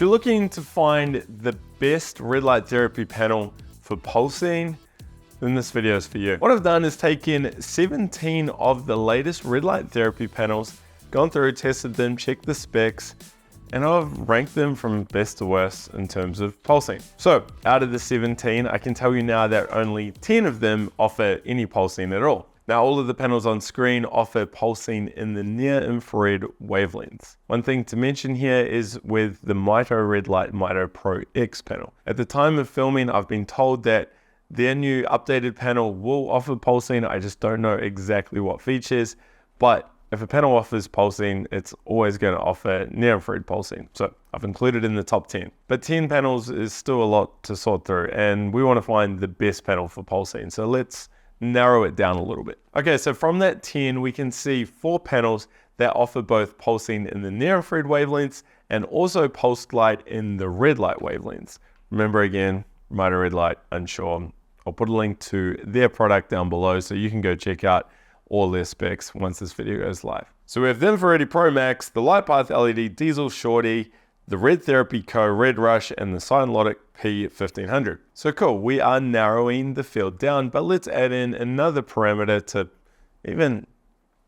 If you're looking to find the best red light therapy panel for pulsing, then this video is for you. What I've done is taken 17 of the latest red light therapy panels, gone through, tested them, checked the specs, and I've ranked them from best to worst in terms of pulsing. So out of the 17, I can tell you now that only 10 of them offer any pulsing at all. Now, all of the panels on screen offer pulsing in the near infrared wavelengths. One thing to mention here is with the Mito Red Light Mito Pro X panel. At the time of filming, I've been told that their new updated panel will offer pulsing. I just don't know exactly what features, but if a panel offers pulsing, it's always going to offer near infrared pulsing. So I've included in the top 10. But 10 panels is still a lot to sort through, and we want to find the best panel for pulsing. So let's narrow it down a little bit. Okay, so from that 10, we can see 4 panels that offer both pulsing in the near infrared wavelengths and also pulsed light in the red light wavelengths. Remember again, Mito Red Light, unsure. I'll put a link to their product down below so you can go check out all their specs once this video goes live. So we have the Infrared Pro Max, the LightPath LED Diesel Shorty, the Red Therapy Co Red Rush, and the Cyanotic P1500. So cool, we are narrowing the field down, but let's add in another parameter to even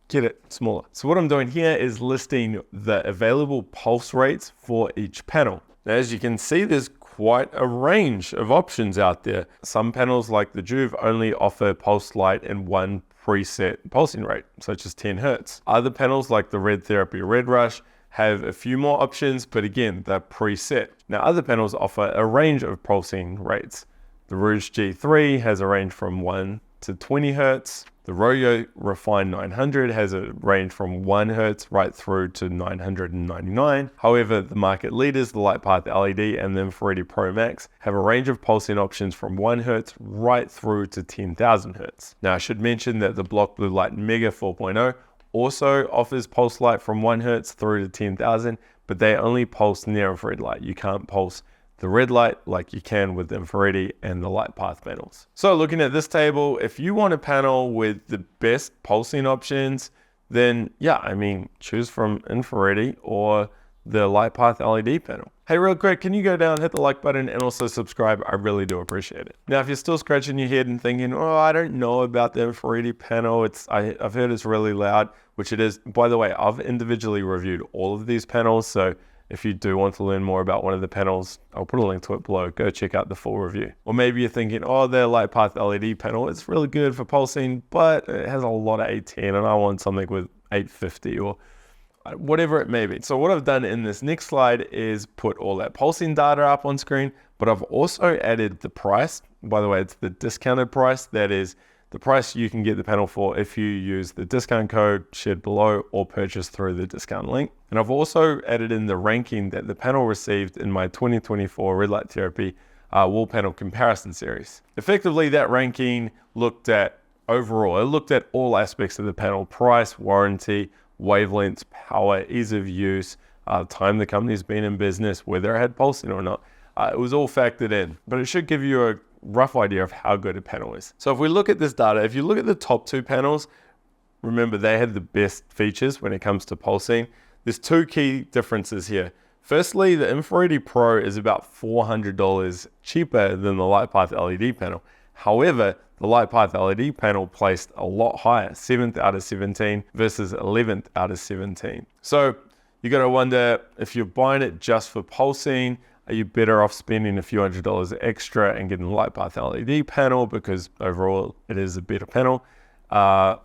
get it smaller. So what I'm doing here is listing the available pulse rates for each panel. Now, as you can see, there's quite a range of options out there. Some panels like the Juve only offer pulse light in one preset pulsing rate, such as 10 Hertz. Other panels like the Red Therapy Red Rush have a few more options, but again, they're preset. Now, other panels offer a range of pulsing rates. The Rouge G3 has a range from 1 to 20 Hertz. The Royo Refine 900 has a range from 1 Hertz right through to 999. However, the market leaders, the LightPath LED and the Infrared Pro Max, have a range of pulsing options from 1 Hertz right through to 10,000 Hertz. Now, I should mention that the Block Blue Light Mega 4.0 also offers pulse light from 1 Hertz through to 10,000, but they only pulse near infrared light. You can't pulse the red light like you can with the infrared and the LightPath panels. So looking at this table, if you want a panel with the best pulsing options, then yeah, I mean, choose from infrared or the LightPath LED panel. Hey, real quick, can you go down, hit the like button, and also subscribe? I really do appreciate it. Now, if you're still scratching your head and thinking, oh, I don't know about the infrared panel, I've heard it's really loud, which it is. By the way, I've individually reviewed all of these panels, so if you do want to learn more about one of the panels, I'll put a link to it below. Go check out the full review. Or maybe you're thinking, oh, their LightPath LED panel, it's really good for pulsing, but it has a lot of 810 and I want something with 850 or whatever it may be. So what I've done in this next slide is put all that pulsing data up on screen, but I've also added the price. By the way, it's the discounted price. That is the price you can get the panel for if you use the discount code shared below or purchase through the discount link. And I've also added in the ranking that the panel received in my 2024 Red Light Therapy wall panel comparison series. Effectively, that ranking looked at overall, it looked at all aspects of the panel: price, warranty, wavelengths, power, ease of use, time the company's been in business, whether it had pulsing or not. It was all factored in, but it should give you a rough idea of how good a panel is. So if we look at this data, if you look at the top 2 panels, remember they had the best features when it comes to pulsing. There's 2 key differences here. Firstly, the Infrared Pro is about $400 cheaper than the LightPath LED panel. However, the LightPath LED panel placed a lot higher, 7th out of 17 versus 11th out of 17. So you got to wonder, if you're buying it just for pulsing, are you better off spending a few $100s extra and getting the LightPath LED panel because overall it is a better panel? Or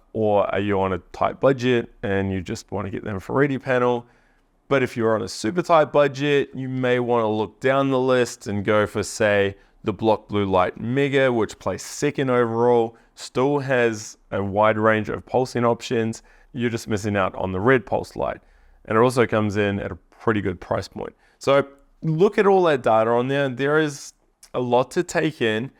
are you on a tight budget and you just want to get the infrared panel? But if you're on a super tight budget, you may want to look down the list and go for, say, the Block Blue Light Mega, which placed 2nd overall, still has a wide range of pulsing options. You're just missing out on the red pulse light. And it also comes in at a pretty good price point. So look at all that data on there. There is a lot to take in.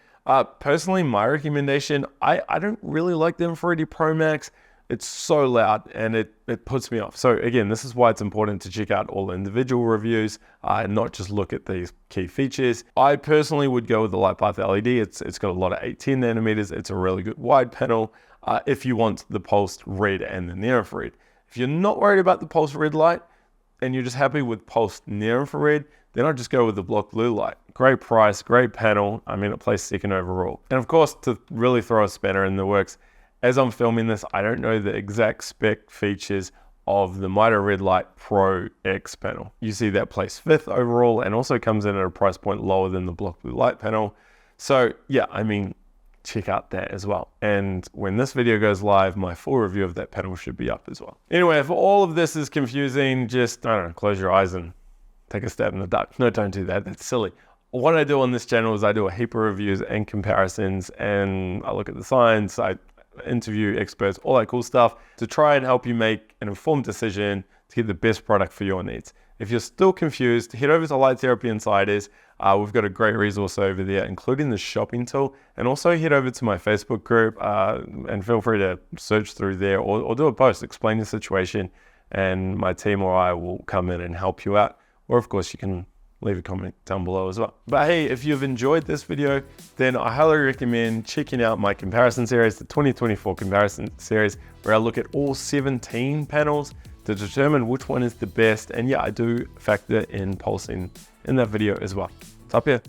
Personally, my recommendation, I don't really like the Infrared Pro Max. It's so loud and it puts me off. So again, this is why it's important to check out all the individual reviews and not just look at these key features. I personally would go with the LightPath LED. It's got a lot of 810 nanometers. It's a really good wide panel if you want the pulsed red and the near infrared. If you're not worried about the pulsed red light and you're just happy with pulsed near infrared, then I'd just go with the block blue light. Great price, great panel. I mean, it placed second overall. And of course, to really throw a spanner in the works, as I'm filming this, I don't know the exact spec features of the Mitre Red Light Pro X panel. You see that placed 5th overall and also comes in at a price point lower than the block blue light panel. So yeah, I mean, check out that as well. And when this video goes live, my full review of that panel should be up as well. Anyway, if all of this is confusing, just, I don't know, close your eyes and take a stab in the dark. No, don't do that. That's silly. What I do on this channel is I do a heap of reviews and comparisons, and I look at the science, I interview experts, all that cool stuff to try and help you make an informed decision to get the best product for your needs. If you're still confused, head over to Light Therapy Insiders. We've got a great resource over there, including the shopping tool, and also head over to my Facebook group and feel free to search through there or do a post, explain the situation, and my team or I will come in and help you out. Or of course, you can leave a comment down below as well. But hey, if you've enjoyed this video, then I highly recommend checking out my comparison series, the 2024 comparison series, where I look at all 17 panels to determine which one is the best. And yeah, I do factor in pulsing in that video as well. It's up here.